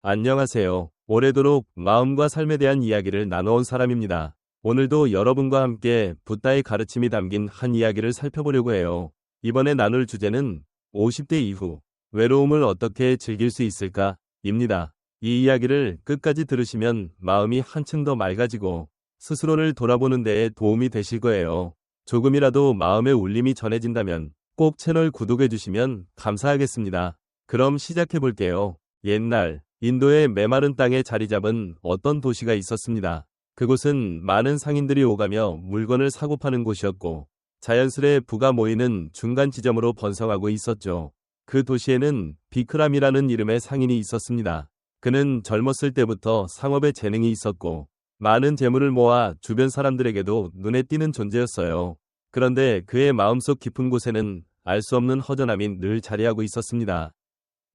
안녕하세요. 오래도록 마음과 삶에 대한 이야기를 나눠온 사람입니다. 오늘도 여러분과 함께 붓다의 가르침이 담긴 한 이야기를 살펴보려고 해요. 이번에 나눌 주제는 50대 이후 외로움을 어떻게 즐길 수 있을까? 입니다. 이 이야기를 끝까지 들으시면 마음이 한층 더 맑아지고 스스로를 돌아보는 데에 도움이 되실 거예요. 조금이라도 마음의 울림이 전해진다면 꼭 채널 구독해 주시면 감사하겠습니다. 그럼 시작해 볼게요. 옛날 인도의 메마른 땅에 자리 잡은 어떤 도시가 있었습니다. 그곳은 많은 상인들이 오가며 물건을 사고 파는 곳이었고 자연스레 부가 모이는 중간 지점으로 번성하고 있었죠. 그 도시에는 비크람이라는 이름의 상인이 있었습니다. 그는 젊었을 때부터 상업에 재능이 있었고 많은 재물을 모아 주변 사람들에게도 눈에 띄는 존재였어요. 그런데 그의 마음속 깊은 곳에는 알 수 없는 허전함이 늘 자리하고 있었습니다.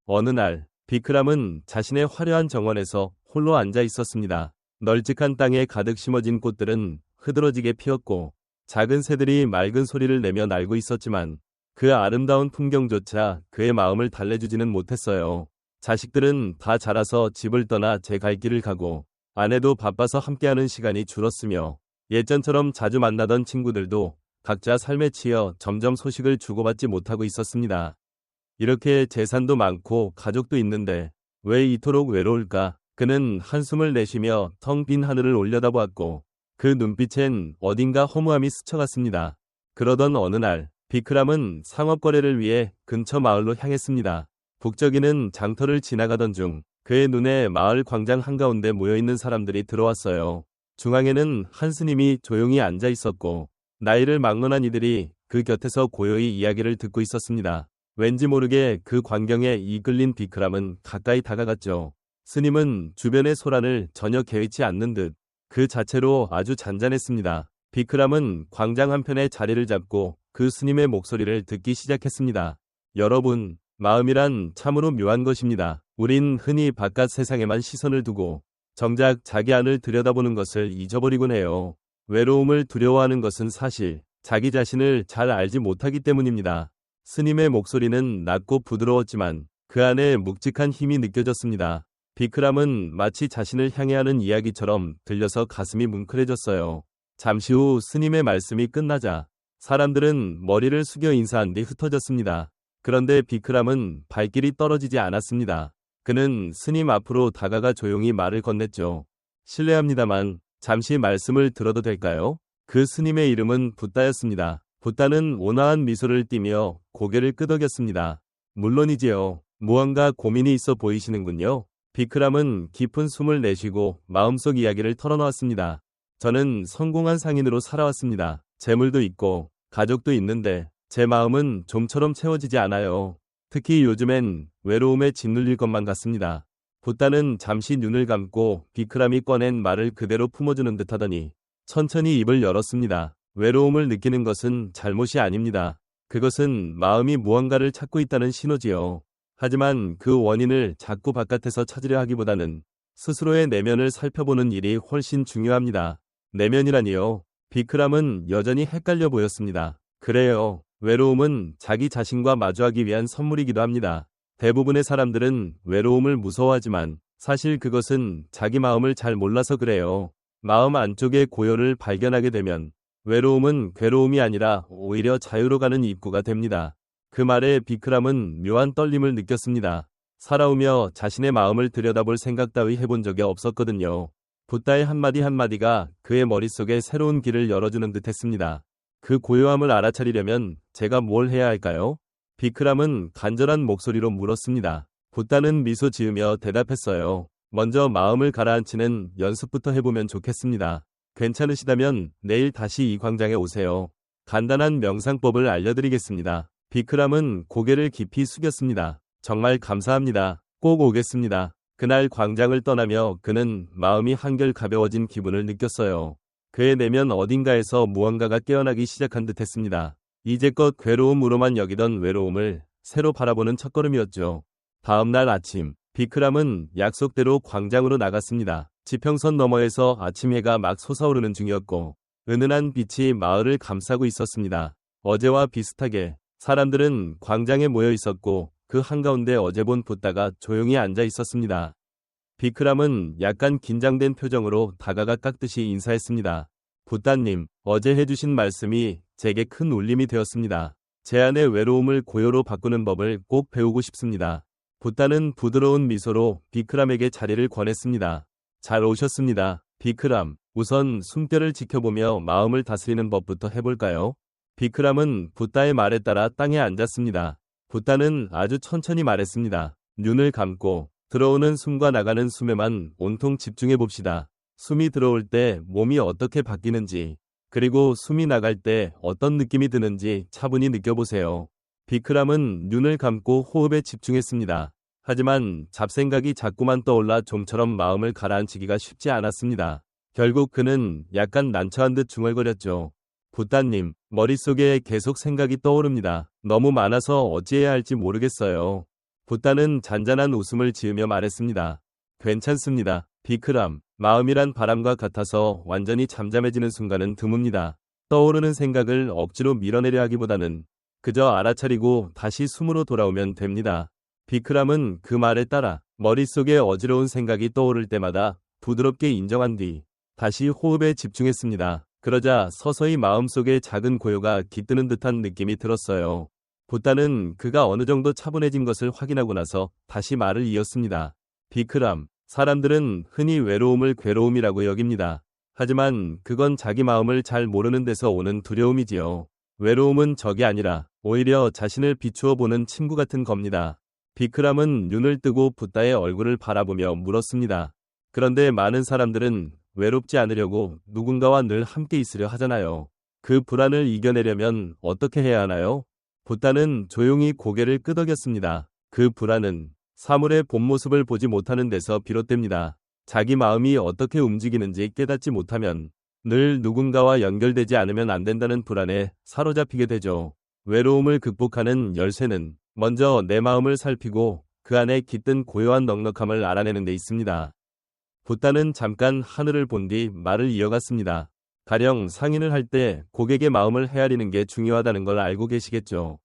어느 날 비크람은 자신의 화려한 정원에서 홀로 앉아 있었습니다. 널찍한 땅에 가득 심어진 꽃들은 흐드러지게 피었고 작은 새들이 맑은 소리를 내며 날고 있었지만 그 아름다운 풍경조차 그의 마음을 달래주지는 못했어요. 자식들은 다 자라서 집을 떠나 제 갈 길을 가고 아내도 바빠서 함께하는 시간이 줄었으며 예전처럼 자주 만나던 친구들도 각자 삶에 치여 점점 소식을 주고받지 못하고 있었습니다. 이렇게 재산도 많고 가족도 있는데 왜 이토록 외로울까? 그는 한숨을 내쉬며 텅 빈 하늘을 올려다보았고 그 눈빛엔 어딘가 허무함이 스쳐갔습니다. 그러던 어느 날 비크람은 상업거래를 위해 근처 마을로 향했습니다. 북적이는 장터를 지나가던 중 그의 눈에 마을 광장 한가운데 모여있는 사람들이 들어왔어요. 중앙에는 한 스님이 조용히 앉아 있었고 나이를 막론한 이들이 그 곁에서 고요히 이야기를 듣고 있었습니다. 왠지 모르게 그 광경에 이끌린 비크람은 가까이 다가갔죠. 스님은 주변의 소란을 전혀 개의치 않는 듯 그 자체로 아주 잔잔했습니다. 비크람은 광장 한편에 자리를 잡고 그 스님의 목소리를 듣기 시작했습니다. 여러분, 마음이란 참으로 묘한 것입니다. 우린 흔히 바깥 세상에만 시선을 두고 정작 자기 안을 들여다보는 것을 잊어버리곤 해요. 외로움을 두려워하는 것은 사실 자기 자신을 잘 알지 못하기 때문입니다. 스님의 목소리는 낮고 부드러웠지만 그 안에 묵직한 힘이 느껴졌습니다. 비크람은 마치 자신을 향해 하는 이야기처럼 들려서 가슴이 뭉클해졌어요. 잠시 후 스님의 말씀이 끝나자 사람들은 머리를 숙여 인사한 뒤 흩어졌습니다. 그런데 비크람은 발길이 떨어지지 않았습니다. 그는 스님 앞으로 다가가 조용히 말을 건넸죠. 실례합니다만 잠시 말씀을 들어도 될까요? 그 스님의 이름은 붓다였습니다. 붓다는 온화한 미소를 띠며 고개를 끄덕였습니다. 물론이지요. 무언가 고민이 있어 보이시는군요. 비크람은 깊은 숨을 내쉬고 마음속 이야기를 털어놓았습니다. 저는 성공한 상인으로 살아왔습니다. 재물도 있고 가족도 있는데 제 마음은 좀처럼 채워지지 않아요. 특히 요즘엔 외로움에 짓눌릴 것만 같습니다. 붓다는 잠시 눈을 감고 비크람이 꺼낸 말을 그대로 품어주는 듯하더니 천천히 입을 열었습니다. 외로움을 느끼는 것은 잘못이 아닙니다. 그것은 마음이 무언가를 찾고 있다는 신호지요. 하지만 그 원인을 자꾸 바깥에서 찾으려 하기보다는 스스로의 내면을 살펴보는 일이 훨씬 중요합니다. 내면이라니요. 비크람은 여전히 헷갈려 보였습니다. 그래요. 외로움은 자기 자신과 마주하기 위한 선물이기도 합니다. 대부분의 사람들은 외로움을 무서워하지만 사실 그것은 자기 마음을 잘 몰라서 그래요. 마음 안쪽의 고요를 발견하게 되면 외로움은 괴로움이 아니라 오히려 자유로 가는 입구가 됩니다. 그 말에 비크람은 묘한 떨림을 느꼈습니다. 살아오며 자신의 마음을 들여다볼 생각 따위 해본 적이 없었거든요. 붓다의 한마디 한마디가 그의 머릿속에 새로운 길을 열어주는 듯 했습니다. 그 고요함을 알아차리려면 제가 뭘 해야 할까요? 비크람은 간절한 목소리로 물었습니다. 붓다는 미소 지으며 대답했어요. 먼저 마음을 가라앉히는 연습부터 해보면 좋겠습니다. 괜찮으시다면 내일 다시 이 광장에 오세요. 간단한 명상법을 알려드리겠습니다. 비크람은 고개를 깊이 숙였습니다. 정말 감사합니다. 꼭 오겠습니다. 그날 광장을 떠나며 그는 마음이 한결 가벼워진 기분을 느꼈어요. 그의 내면 어딘가에서 무언가가 깨어나기 시작한 듯 했습니다. 이제껏 괴로움으로만 여기던 외로움을 새로 바라보는 첫걸음이었죠. 다음 날 아침, 비크람은 약속대로 광장으로 나갔습니다. 지평선 너머에서 아침 해가 막 솟아오르는 중이었고 은은한 빛이 마을을 감싸고 있었습니다. 어제와 비슷하게 사람들은 광장에 모여 있었고 그 한가운데 어제 본 붓다가 조용히 앉아 있었습니다. 비크람은 약간 긴장된 표정으로 다가가 깍듯이 인사했습니다. 붓다님, 어제 해주신 말씀이 제게 큰 울림이 되었습니다. 제 안의 외로움을 고요로 바꾸는 법을 꼭 배우고 싶습니다. 붓다는 부드러운 미소로 비크람에게 자리를 권했습니다. 잘 오셨습니다. 비크람, 우선 숨결을 지켜보며 마음을 다스리는 법부터 해볼까요? 비크람은 붓다의 말에 따라 땅에 앉았습니다. 붓다는 아주 천천히 말했습니다. 눈을 감고 들어오는 숨과 나가는 숨에만 온통 집중해 봅시다. 숨이 들어올 때 몸이 어떻게 바뀌는지, 그리고 숨이 나갈 때 어떤 느낌이 드는지 차분히 느껴보세요. 비크람은 눈을 감고 호흡에 집중했습니다. 하지만 잡생각이 자꾸만 떠올라 좀처럼 마음을 가라앉히기가 쉽지 않았습니다. 결국 그는 약간 난처한 듯 중얼거렸죠. 붓다님, 머릿속에 계속 생각이 떠오릅니다. 너무 많아서 어찌해야 할지 모르겠어요. 붓다는 잔잔한 웃음을 지으며 말했습니다. 괜찮습니다. 비크람, 마음이란 바람과 같아서 완전히 잠잠해지는 순간은 드뭅니다. 떠오르는 생각을 억지로 밀어내려 하기보다는 그저 알아차리고 다시 숨으로 돌아오면 됩니다. 비크람은 그 말에 따라 머릿속에 어지러운 생각이 떠오를 때마다 부드럽게 인정한 뒤 다시 호흡에 집중했습니다. 그러자 서서히 마음속에 작은 고요가 깃드는 듯한 느낌이 들었어요. 붓다는 그가 어느 정도 차분해진 것을 확인하고 나서 다시 말을 이었습니다. 비크람, 사람들은 흔히 외로움을 괴로움이라고 여깁니다. 하지만 그건 자기 마음을 잘 모르는 데서 오는 두려움이지요. 외로움은 적이 아니라 오히려 자신을 비추어 보는 친구 같은 겁니다. 비크람은 눈을 뜨고 붓다의 얼굴을 바라보며 물었습니다. 그런데 많은 사람들은 외롭지 않으려고 누군가와 늘 함께 있으려 하잖아요. 그 불안을 이겨내려면 어떻게 해야 하나요? 붓다는 조용히 고개를 끄덕였습니다. 그 불안은 사물의 본 모습을 보지 못하는 데서 비롯됩니다. 자기 마음이 어떻게 움직이는지 깨닫지 못하면 늘 누군가와 연결되지 않으면 안 된다는 불안에 사로잡히게 되죠. 외로움을 극복하는 열쇠는 먼저 내 마음을 살피고 그 안에 깃든 고요한 넉넉함을 알아내는 데 있습니다. 붓다는 잠깐 하늘을 본 뒤 말을 이어갔습니다. 가령 상인을 할 때 고객의 마음을 헤아리는 게 중요하다는 걸 알고 계시겠죠.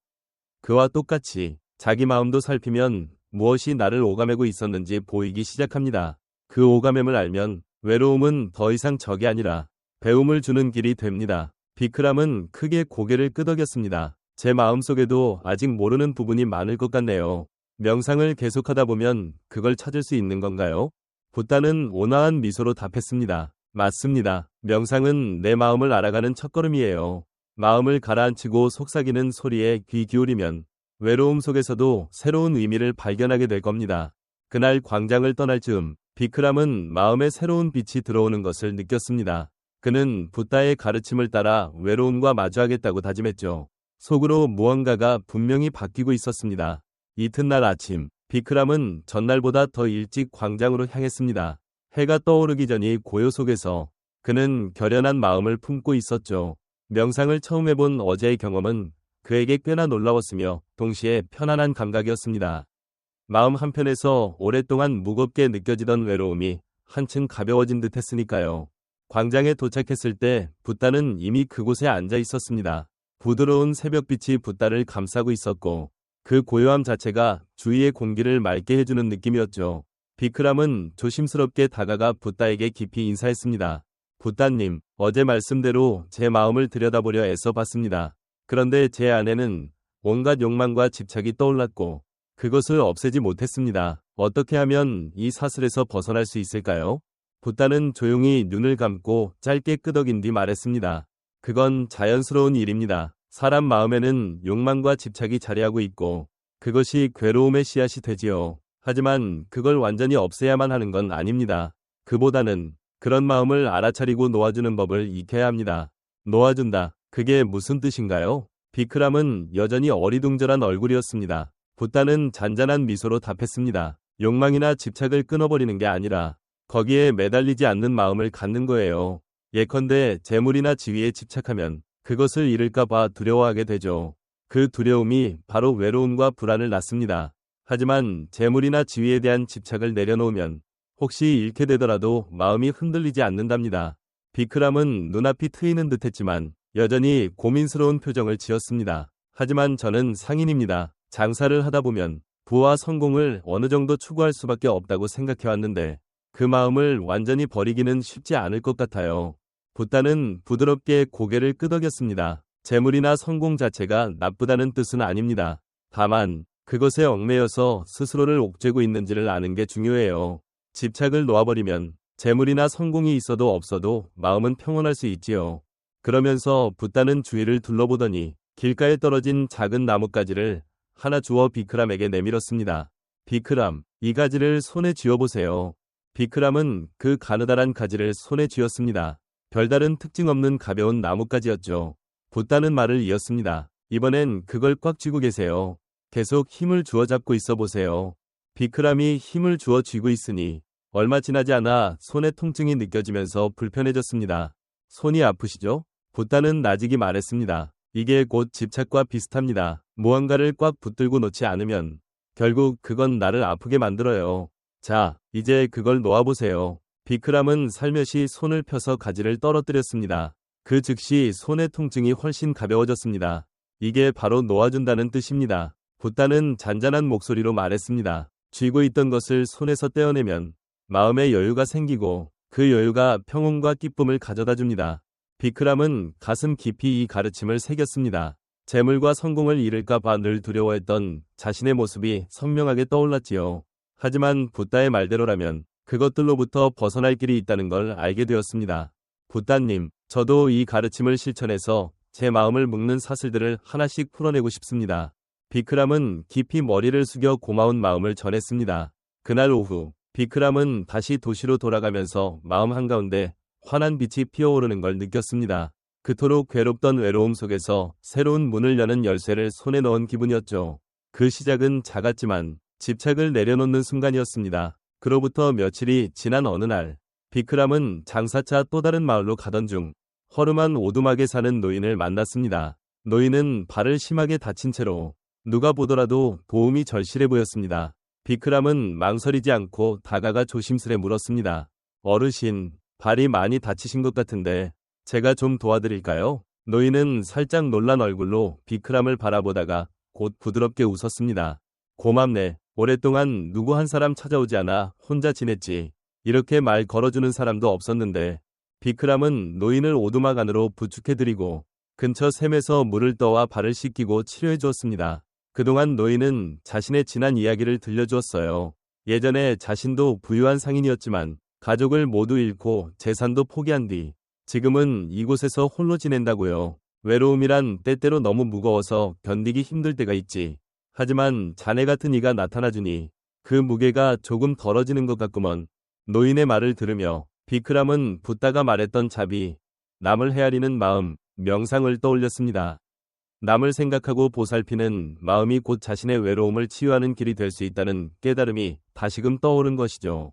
그와 똑같이 자기 마음도 살피면 무엇이 나를 오가매고 있었는지 보이기 시작합니다. 그 오가맴을 알면 외로움은 더 이상 적이 아니라 배움을 주는 길이 됩니다. 비크람은 크게 고개를 끄덕였습니다. 제 마음속에도 아직 모르는 부분이 많을 것 같네요. 명상을 계속하다 보면 그걸 찾을 수 있는 건가요? 붓다는 온화한 미소로 답했습니다. 맞습니다. 명상은 내 마음을 알아가는 첫걸음이에요. 마음을 가라앉히고 속삭이는 소리에 귀 기울이면 외로움 속에서도 새로운 의미를 발견하게 될 겁니다. 그날 광장을 떠날 즈음 비크람은 마음에 새로운 빛이 들어오는 것을 느꼈습니다. 그는 붓다의 가르침을 따라 외로움과 마주하겠다고 다짐했죠. 속으로 무언가가 분명히 바뀌고 있었습니다. 이튿날 아침, 비크람은 전날보다 더 일찍 광장으로 향했습니다. 해가 떠오르기 전이 고요 속에서 그는 결연한 마음을 품고 있었죠. 명상을 처음 해본 어제의 경험은 그에게 꽤나 놀라웠으며 동시에 편안한 감각이었습니다. 마음 한편에서 오랫동안 무겁게 느껴지던 외로움이 한층 가벼워진 듯 했으니까요. 광장에 도착했을 때 붓다는 이미 그곳에 앉아 있었습니다. 부드러운 새벽빛이 붓다를 감싸고 있었고 그 고요함 자체가 주위의 공기를 맑게 해주는 느낌이었죠. 비크람은 조심스럽게 다가가 붓다에게 깊이 인사했습니다. 붓다님, 어제 말씀대로 제 마음을 들여다보려 애써봤습니다. 그런데 제 안에는 온갖 욕망과 집착이 떠올랐고 그것을 없애지 못했습니다. 어떻게 하면 이 사슬에서 벗어날 수 있을까요? 붓다는 조용히 눈을 감고 짧게 끄덕인 뒤 말했습니다. 그건 자연스러운 일입니다. 사람 마음에는 욕망과 집착이 자리하고 있고 그것이 괴로움의 씨앗이 되지요. 하지만 그걸 완전히 없애야만 하는 건 아닙니다. 그보다는 그런 마음을 알아차리고 놓아주는 법을 익혀야 합니다. 놓아준다. 그게 무슨 뜻인가요? 비크람은 여전히 어리둥절한 얼굴이었습니다. 붓다는 잔잔한 미소로 답했습니다. 욕망이나 집착을 끊어버리는 게 아니라 거기에 매달리지 않는 마음을 갖는 거예요. 예컨대 재물이나 지위에 집착하면 그것을 잃을까 봐 두려워하게 되죠. 그 두려움이 바로 외로움과 불안을 낳습니다. 하지만 재물이나 지위에 대한 집착을 내려놓으면 혹시 잃게 되더라도 마음이 흔들리지 않는답니다. 비크람은 눈앞이 트이는 듯했지만 여전히 고민스러운 표정을 지었습니다. 하지만 저는 상인입니다. 장사를 하다 보면 부와 성공을 어느 정도 추구할 수밖에 없다고 생각해왔는데 그 마음을 완전히 버리기는 쉽지 않을 것 같아요. 붓다는 부드럽게 고개를 끄덕였습니다. 재물이나 성공 자체가 나쁘다는 뜻은 아닙니다. 다만 그것에 얽매여서 스스로를 옥죄고 있는지를 아는 게 중요해요. 집착을 놓아버리면 재물이나 성공이 있어도 없어도 마음은 평온할 수 있지요. 그러면서 붓다는 주위를 둘러보더니 길가에 떨어진 작은 나뭇가지를 하나 주워 비크람에게 내밀었습니다. 비크람, 이 가지를 손에 쥐어보세요. 비크람은 그 가느다란 가지를 손에 쥐었습니다. 별다른 특징 없는 가벼운 나뭇가지였죠. 붓다는 말을 이었습니다. 이번엔 그걸 꽉 쥐고 계세요. 계속 힘을 주어 잡고 있어 보세요. 비크람이 힘을 주어 쥐고 있으니 얼마 지나지 않아 손의 통증이 느껴지면서 불편해졌습니다. 손이 아프시죠? 붓다는 나직이 말했습니다. 이게 곧 집착과 비슷합니다. 무언가를 꽉 붙들고 놓지 않으면 결국 그건 나를 아프게 만들어요. 자, 이제 그걸 놓아보세요. 비크람은 살며시 손을 펴서 가지를 떨어뜨렸습니다. 그 즉시 손의 통증이 훨씬 가벼워졌습니다. 이게 바로 놓아준다는 뜻입니다. 붓다는 잔잔한 목소리로 말했습니다. 쥐고 있던 것을 손에서 떼어내면 마음의 여유가 생기고 그 여유가 평온과 기쁨을 가져다 줍니다. 비크람은 가슴 깊이 이 가르침을 새겼습니다. 재물과 성공을 잃을까 봐 늘 두려워했던 자신의 모습이 선명하게 떠올랐지요. 하지만 붓다의 말대로라면 그것들로부터 벗어날 길이 있다는 걸 알게 되었습니다. 붓다님, 저도 이 가르침을 실천해서 제 마음을 묶는 사슬들을 하나씩 풀어내고 싶습니다. 비크람은 깊이 머리를 숙여 고마운 마음을 전했습니다. 그날 오후, 비크람은 다시 도시로 돌아가면서 마음 한가운데 환한 빛이 피어오르는 걸 느꼈습니다. 그토록 괴롭던 외로움 속에서 새로운 문을 여는 열쇠를 손에 넣은 기분이었죠. 그 시작은 작았지만 집착을 내려놓는 순간이었습니다. 그로부터 며칠이 지난 어느 날, 비크람은 장사차 또 다른 마을로 가던 중 허름한 오두막에 사는 노인을 만났습니다. 노인은 발을 심하게 다친 채로 누가 보더라도 도움이 절실해 보였습니다. 비크람은 망설이지 않고 다가가 조심스레 물었습니다. 어르신, 발이 많이 다치신 것 같은데 제가 좀 도와드릴까요? 노인은 살짝 놀란 얼굴로 비크람을 바라보다가 곧 부드럽게 웃었습니다. 고맙네. 오랫동안 누구 한 사람 찾아오지 않아 혼자 지냈지. 이렇게 말 걸어주는 사람도 없었는데. 비크람은 노인을 오두막 안으로 부축해드리고 근처 샘에서 물을 떠와 발을 씻기고 치료해 주었습니다. 그동안 노인은 자신의 지난 이야기를 들려주었어요. 예전에 자신도 부유한 상인이었지만 가족을 모두 잃고 재산도 포기한 뒤 지금은 이곳에서 홀로 지낸다고요. 외로움이란 때때로 너무 무거워서 견디기 힘들 때가 있지. 하지만 자네 같은 이가 나타나주니 그 무게가 조금 덜어지는 것 같구먼. 노인의 말을 들으며 비크람은 붓다가 말했던 자비, 남을 헤아리는 마음, 명상을 떠올렸습니다. 남을 생각하고 보살피는 마음이 곧 자신의 외로움을 치유하는 길이 될 수 있다는 깨달음이 다시금 떠오른 것이죠.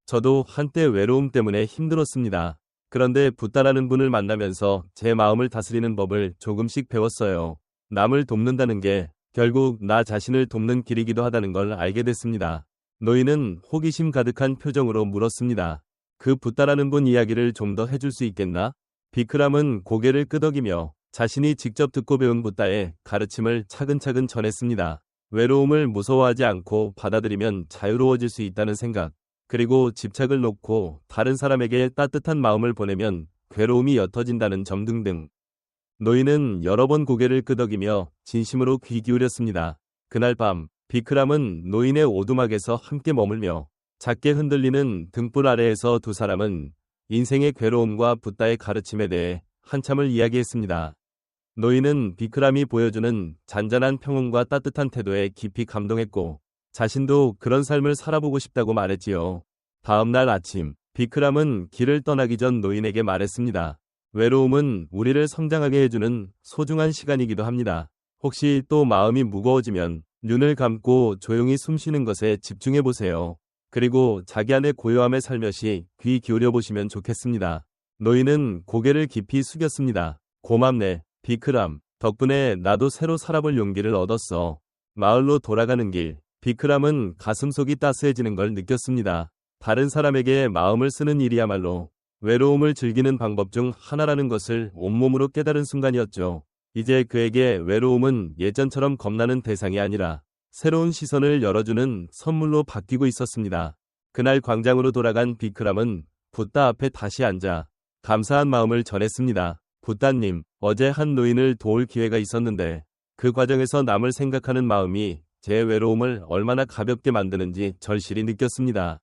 저도 한때 외로움 때문에 힘들었습니다. 그런데 붓다라는 분을 만나면서 제 마음을 다스리는 법을 조금씩 배웠어요. 남을 돕는다는 게 결국 나 자신을 돕는 길이기도 하다는 걸 알게 됐습니다. 노인은 호기심 가득한 표정으로 물었습니다. 그 붓다라는 분 이야기를 좀 더 해줄 수 있겠나? 비크람은 고개를 끄덕이며 자신이 직접 듣고 배운 붓다의 가르침을 차근차근 전했습니다. 외로움을 무서워하지 않고 받아들이면 자유로워질 수 있다는 생각, 그리고 집착을 놓고 다른 사람에게 따뜻한 마음을 보내면 괴로움이 옅어진다는 점 등등. 노인은 여러 번 고개를 끄덕이며 진심으로 귀 기울였습니다. 그날 밤, 비크람은 노인의 오두막에서 함께 머물며 작게 흔들리는 등불 아래에서 두 사람은 인생의 괴로움과 붓다의 가르침에 대해 한참을 이야기했습니다. 노인은 비크람이 보여주는 잔잔한 평온과 따뜻한 태도에 깊이 감동했고 자신도 그런 삶을 살아보고 싶다고 말했지요. 다음 날 아침, 비크람은 길을 떠나기 전 노인에게 말했습니다. 외로움은 우리를 성장하게 해주는 소중한 시간이기도 합니다. 혹시 또 마음이 무거워지면 눈을 감고 조용히 숨쉬는 것에 집중해보세요. 그리고 자기 안의 고요함에 살며시 귀 기울여보시면 좋겠습니다. 노인은 고개를 깊이 숙였습니다. 고맙네, 비크람. 덕분에 나도 새로 살아볼 용기를 얻었어. 마을로 돌아가는 길, 비크람은 가슴속이 따스해지는 걸 느꼈습니다. 다른 사람에게 마음을 쓰는 일이야말로 외로움을 즐기는 방법 중 하나라는 것을 온몸으로 깨달은 순간이었죠. 이제 그에게 외로움은 예전처럼 겁나는 대상이 아니라 새로운 시선을 열어주는 선물로 바뀌고 있었습니다. 그날 광장으로 돌아간 비크람은 붓다 앞에 다시 앉아 감사한 마음을 전했습니다. 붓다님, 어제 한 노인을 도울 기회가 있었는데 그 과정에서 남을 생각하는 마음이 제 외로움을 얼마나 가볍게 만드는지 절실히 느꼈습니다.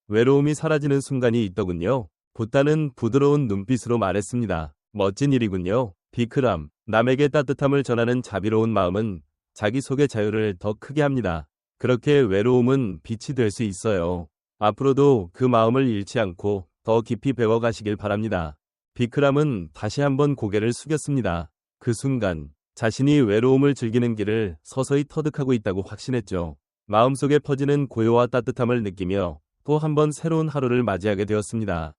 외로움이 사라지는 순간이 있더군요. 붓다는 부드러운 눈빛으로 말했습니다. 멋진 일이군요. 비크람, 남에게 따뜻함을 전하는 자비로운 마음은 자기 속의 자유를 더 크게 합니다. 그렇게 외로움은 빛이 될 수 있어요. 앞으로도 그 마음을 잃지 않고 더 깊이 배워가시길 바랍니다. 비크람은 다시 한번 고개를 숙였습니다. 그 순간 자신이 외로움을 즐기는 길을 서서히 터득하고 있다고 확신했죠. 마음속에 퍼지는 고요와 따뜻함을 느끼며 또 한 번 새로운 하루를 맞이하게 되었습니다.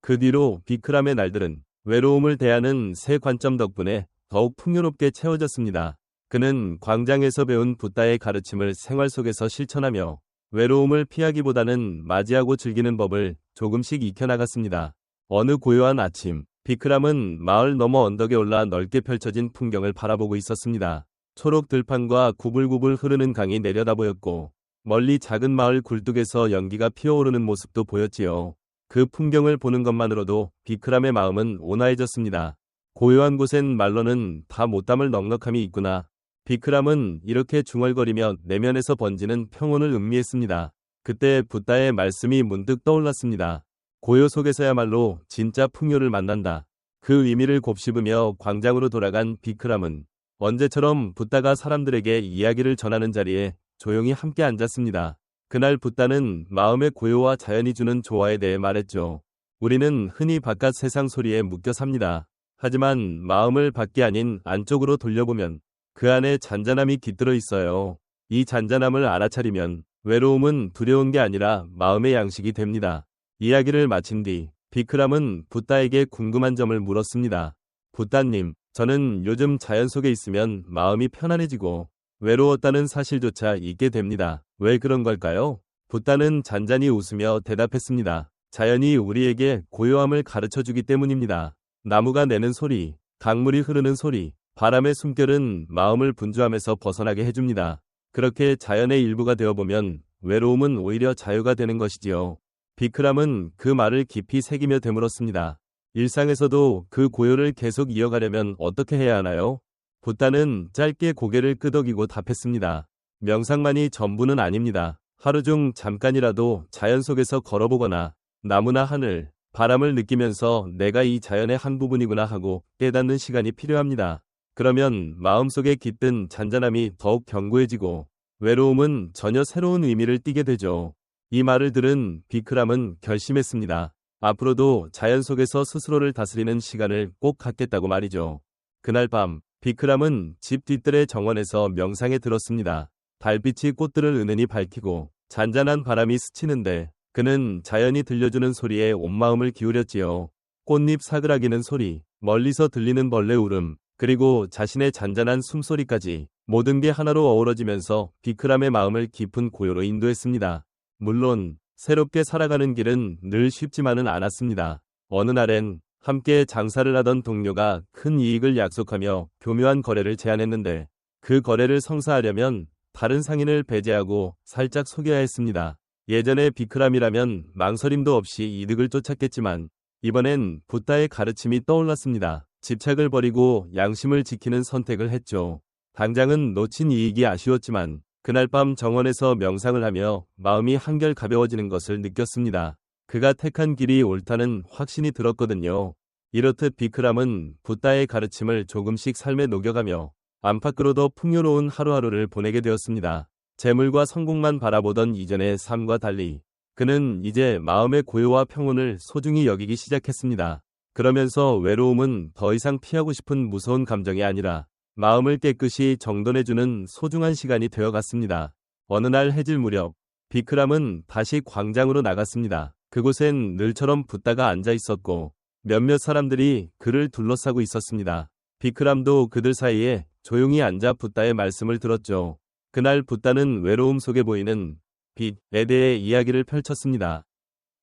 그 뒤로 비크람의 날들은 외로움을 대하는 새 관점 덕분에 더욱 풍요롭게 채워졌습니다. 그는 광장에서 배운 붓다의 가르침을 생활 속에서 실천하며 외로움을 피하기보다는 맞이하고 즐기는 법을 조금씩 익혀나갔습니다. 어느 고요한 아침, 비크람은 마을 너머 언덕에 올라 넓게 펼쳐진 풍경을 바라보고 있었습니다. 초록 들판과 구불구불 흐르는 강이 내려다 보였고 멀리 작은 마을 굴뚝에서 연기가 피어오르는 모습도 보였지요. 그 풍경을 보는 것만으로도 비크람의 마음은 온화해졌습니다. 고요한 곳엔 말로는 다 못 담을 넉넉함이 있구나. 비크람은 이렇게 중얼거리며 내면에서 번지는 평온을 음미했습니다. 그때 붓다의 말씀이 문득 떠올랐습니다. 고요 속에서야말로 진짜 풍요를 만난다. 그 의미를 곱씹으며 광장으로 돌아간 비크람은 언제처럼 붓다가 사람들에게 이야기를 전하는 자리에 조용히 함께 앉았습니다. 그날 붓다는 마음의 고요와 자연이 주는 조화에 대해 말했죠. 우리는 흔히 바깥 세상 소리에 묶여 삽니다. 하지만 마음을 밖이 아닌 안쪽으로 돌려보면 그 안에 잔잔함이 깃들어 있어요. 이 잔잔함을 알아차리면 외로움은 두려운 게 아니라 마음의 양식이 됩니다. 이야기를 마친 뒤 비크람은 붓다에게 궁금한 점을 물었습니다. 붓다님, 저는 요즘 자연 속에 있으면 마음이 편안해지고 외로웠다는 사실조차 잊게 됩니다. 왜 그런 걸까요? 붓다는 잔잔히 웃으며 대답했습니다. 자연이 우리에게 고요함을 가르쳐주기 때문입니다. 나무가 내는 소리, 강물이 흐르는 소리, 바람의 숨결은 마음을 분주함에서 벗어나게 해줍니다. 그렇게 자연의 일부가 되어보면 외로움은 오히려 자유가 되는 것이지요. 비크람은 그 말을 깊이 새기며 되물었습니다. 일상에서도 그 고요를 계속 이어가려면 어떻게 해야 하나요? 붓다는 짧게 고개를 끄덕이고 답했습니다. 명상만이 전부는 아닙니다. 하루 중 잠깐이라도 자연 속에서 걸어보거나 나무나 하늘, 바람을 느끼면서 내가 이 자연의 한 부분이구나 하고 깨닫는 시간이 필요합니다. 그러면 마음속에 깃든 잔잔함이 더욱 견고해지고 외로움은 전혀 새로운 의미를 띠게 되죠. 이 말을 들은 비크람은 결심했습니다. 앞으로도 자연 속에서 스스로를 다스리는 시간을 꼭 갖겠다고 말이죠. 그날 밤 비크람은 집 뒤뜰의 정원에서 명상에 들었습니다. 달빛이 꽃들을 은은히 밝히고 잔잔한 바람이 스치는데 그는 자연이 들려주는 소리에 온 마음을 기울였지요. 꽃잎 사그라기는 소리, 멀리서 들리는 벌레 울음, 그리고 자신의 잔잔한 숨소리까지 모든 게 하나로 어우러지면서 비크람의 마음을 깊은 고요로 인도했습니다. 물론 새롭게 살아가는 길은 늘 쉽지만은 않았습니다. 어느 날엔 함께 장사를 하던 동료가 큰 이익을 약속하며 교묘한 거래를 제안했는데 그 거래를 성사하려면 다른 상인을 배제하고 살짝 속여야 했습니다. 예전에 비크람이라면 망설임도 없이 이득을 쫓았겠지만 이번엔 붓다의 가르침이 떠올랐습니다. 집착을 버리고 양심을 지키는 선택을 했죠. 당장은 놓친 이익이 아쉬웠지만 그날 밤 정원에서 명상을 하며 마음이 한결 가벼워지는 것을 느꼈습니다. 그가 택한 길이 옳다는 확신이 들었거든요. 이렇듯 비크람은 붓다의 가르침을 조금씩 삶에 녹여가며 안팎으로 더 풍요로운 하루하루를 보내게 되었습니다. 재물과 성공만 바라보던 이전의 삶과 달리 그는 이제 마음의 고요와 평온을 소중히 여기기 시작했습니다. 그러면서 외로움은 더 이상 피하고 싶은 무서운 감정이 아니라 마음을 깨끗이 정돈해주는 소중한 시간이 되어갔습니다. 어느 날 해질 무렵 비크람은 다시 광장으로 나갔습니다. 그곳엔 늘처럼 붓다가 앉아 있었고 몇몇 사람들이 그를 둘러싸고 있었습니다. 비크람도 그들 사이에 조용히 앉아 붓다의 말씀을 들었죠. 그날 붓다는 외로움 속에 보이는 빛에 대해 이야기를 펼쳤습니다.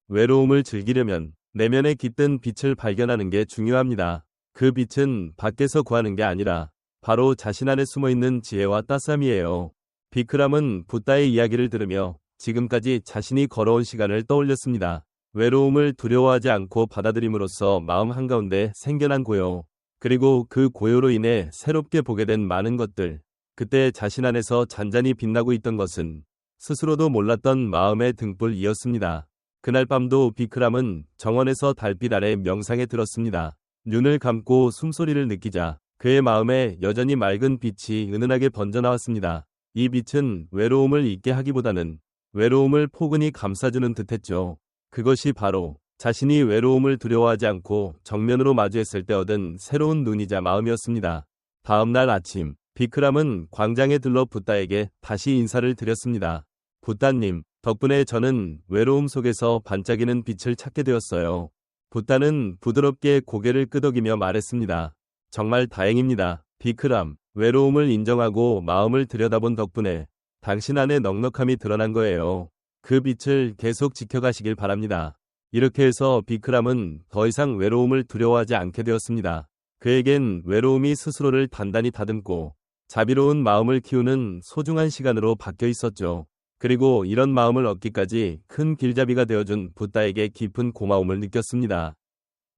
외로움을 즐기려면 내면에 깃든 빛을 발견하는 게 중요합니다. 그 빛은 밖에서 구하는 게 아니라 바로 자신 안에 숨어있는 지혜와 따스함이에요. 비크람은 붓다의 이야기를 들으며 지금까지 자신이 걸어온 시간을 떠올렸습니다. 외로움을 두려워하지 않고 받아들임으로써 마음 한가운데 생겨난 고요. 그리고 그 고요로 인해 새롭게 보게 된 많은 것들. 그때 자신 안에서 잔잔히 빛나고 있던 것은 스스로도 몰랐던 마음의 등불이었습니다. 그날 밤도 비크람은 정원에서 달빛 아래 명상에 들었습니다. 눈을 감고 숨소리를 느끼자 그의 마음에 여전히 맑은 빛이 은은하게 번져나왔습니다. 이 빛은 외로움을 잊게 하기보다는 외로움을 포근히 감싸주는 듯했죠. 그것이 바로 자신이 외로움을 두려워하지 않고 정면으로 마주했을 때 얻은 새로운 눈이자 마음이었습니다. 다음 날 아침, 비크람은 광장에 들러 붓다에게 다시 인사를 드렸습니다. 붓다님, 덕분에 저는 외로움 속에서 반짝이는 빛을 찾게 되었어요. 붓다는 부드럽게 고개를 끄덕이며 말했습니다. 정말 다행입니다. 비크람, 외로움을 인정하고 마음을 들여다본 덕분에 당신 안에 넉넉함이 드러난 거예요. 그 빛을 계속 지켜가시길 바랍니다. 이렇게 해서 비크람은 더 이상 외로움을 두려워하지 않게 되었습니다. 그에겐 외로움이 스스로를 단단히 다듬고 자비로운 마음을 키우는 소중한 시간으로 바뀌어 있었죠. 그리고 이런 마음을 얻기까지 큰 길잡이가 되어준 붓다에게 깊은 고마움을 느꼈습니다.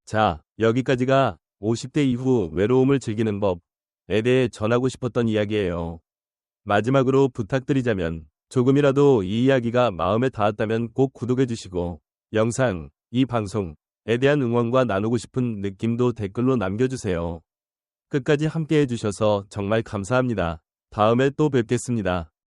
자, 여기까지가 50대 이후 외로움을 즐기는 법에 대해 전하고 싶었던 이야기예요. 마지막으로 부탁드리자면 조금이라도 이 이야기가 마음에 닿았다면 꼭 구독해주시고 이 방송에 대한 응원과 나누고 싶은 느낌도 댓글로 남겨주세요. 끝까지 함께 해주셔서 정말 감사합니다. 다음에 또 뵙겠습니다.